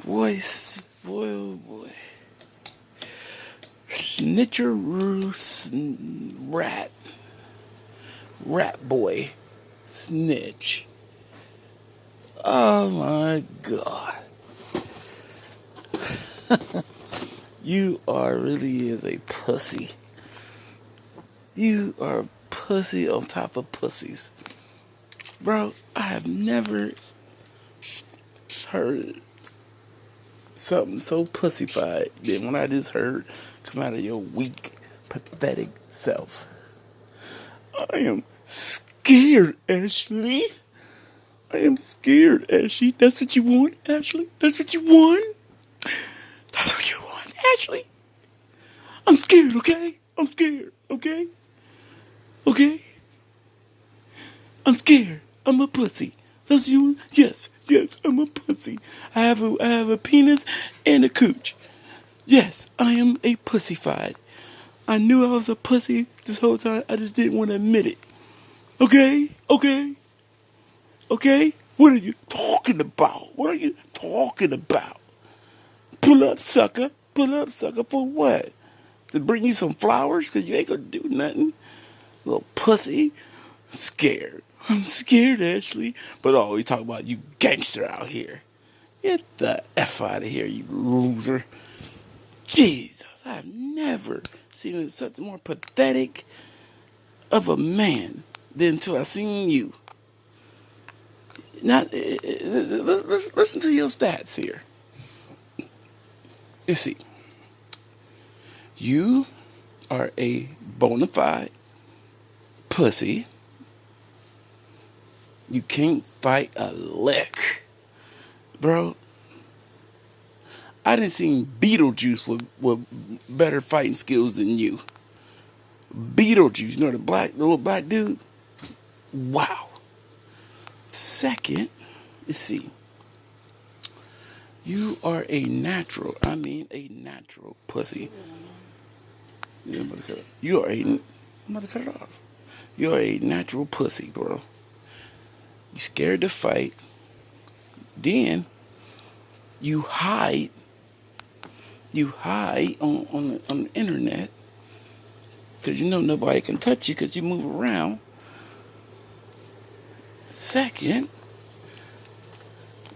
Voice, boy, oh boy. Snitcheroo, rat. Rat boy. Snitch. Oh my God. You are really is a pussy. You are a pussy on top of pussies. Bro, I have never heard something so pussified than when I just heard come out of your weak, pathetic self. I am scared, Ashley. I am scared, Ashley. That's what you want, Ashley? That's what you want? That's what you want, Ashley? I'm scared, okay? I'm scared, okay? Okay? I'm scared. I'm a pussy. That's you? Yes, I'm a pussy. I have a penis and a cooch. Yes, I am a pussyfied. I knew I was a pussy this whole time. I just didn't want to admit it. Okay? Okay? Okay? What are you talking about? What are you talking about? Pull up, sucker. Pull up, sucker. For what? To bring you some flowers? Because you ain't going to do nothing. Little pussy. Scared. I'm scared, Ashley. But always talk about you gangster out here. Get the F out of here, you loser. Jesus, I've never seen such more pathetic of a man than until I seen you. Now, listen to your stats here. You see, you are a bona fide pussy. You can't fight a lick. Bro, I didn't see Beetlejuice with better fighting skills than you. Beetlejuice, you know the little black dude? Wow. Second, let's see. You are a natural pussy. You are I'm about to cut it off. You are a natural pussy, bro. You scared to fight. Then you hide on the internet because you know nobody can touch you because you move around. Second,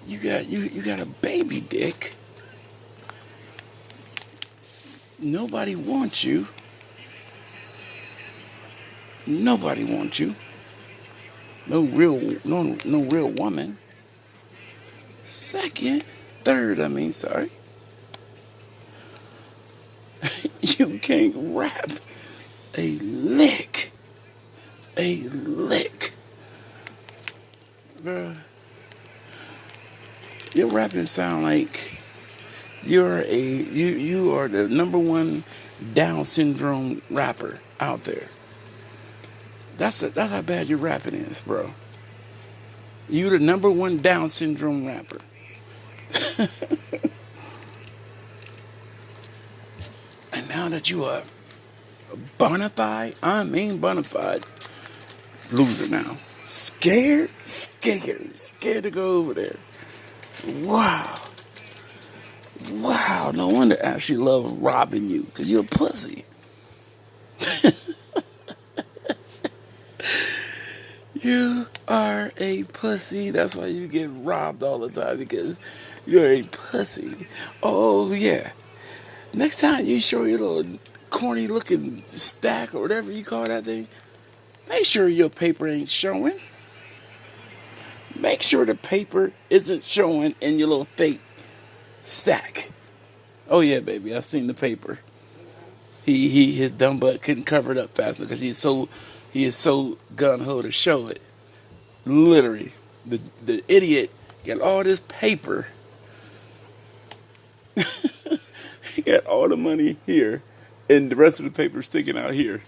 you got a baby dick. Nobody wants you. Nobody wants you. No real woman. Third, you can't rap a lick. Bruh. Your rapping sound like you are the number one Down syndrome rapper out there. That's how bad your rapping is, bro. You the number one Down syndrome rapper. And now that you are bona fide loser now. Scared to go over there. Wow, no wonder Ashley loves robbing you, because you're a pussy. You are a pussy. That's why you get robbed all the time, because you're a pussy. Oh, yeah. Next time you show your little corny looking stack or whatever you call that thing, make sure your paper ain't showing. Make sure the paper isn't showing in your little fake stack. Oh yeah, baby, I've seen the paper. His dumb butt couldn't cover it up fast enough because he is so gun ho to show it. Literally, the idiot got all this paper. He got all the money here, and the rest of the paper sticking out here.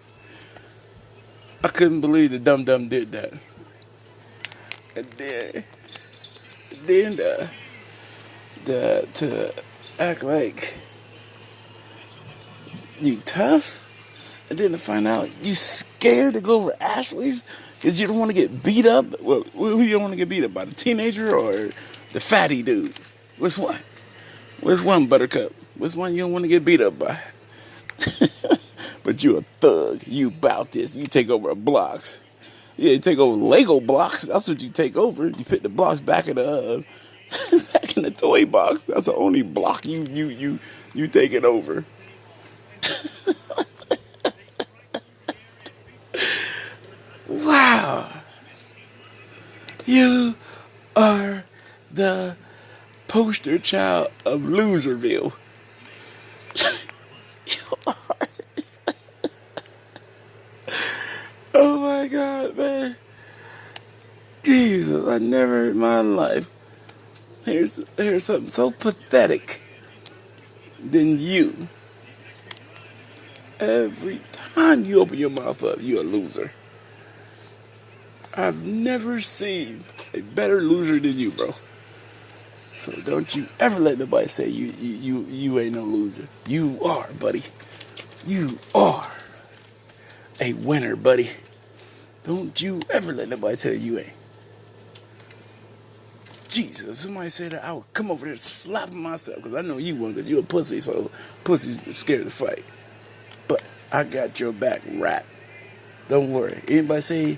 I couldn't believe the dumb did that. And then to act like you tough, and then to find out you scared to go over Ashley's because you don't want to get beat up. Well, who you don't want to get beat up by, the teenager or the fatty dude? Which one? Which one, Buttercup? Which one you don't want to get beat up by? But you a thug. You bout this. You take over blocks. Yeah, you take over Lego blocks. That's what you take over. You put the blocks back in the back in the toy box. That's the only block you take it over. Wow. You are the poster child of Loserville. Oh my God, man. Jesus, I never in my life. Here's something so pathetic than you. Every time you open your mouth up, you're a loser. I've never seen a better loser than you, bro. So don't you ever let nobody say you ain't no loser. You are, buddy. You are a winner, buddy. Don't you ever let nobody tell you ain't. Jesus, if somebody said that, I would come over there and slap myself, because I know you won't, because you're a pussy, so pussy's scared to fight. But I got your back, rat. Don't worry. Anybody say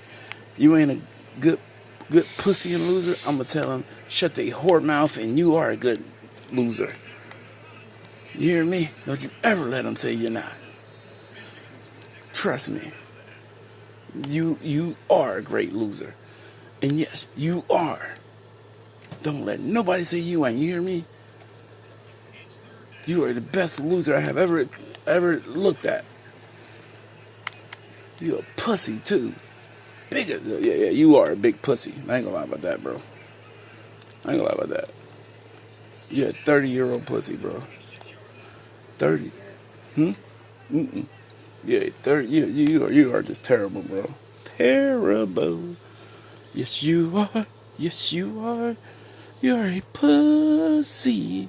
you ain't a good pussy and loser, I'm going to tell them, shut their whore mouth, and you are a good loser. You hear me? Don't you ever let them say you're not. Trust me. You are a great loser. And yes, you are. Don't let nobody say you ain't. You hear me? You are the best loser I have ever looked at. You a pussy too. Bigger. Yeah, you are a big pussy. I ain't gonna lie about that, bro. I ain't gonna lie about that. You're a 30-year-old pussy, bro. 30. Mm-mm. Yeah, 30. You are just terrible, bro. Terrible. Yes, you are. Yes, you are. You're a pussy.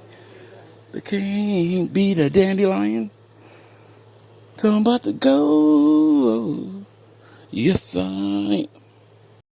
The king be the dandelion. So I'm about to go. Yes, I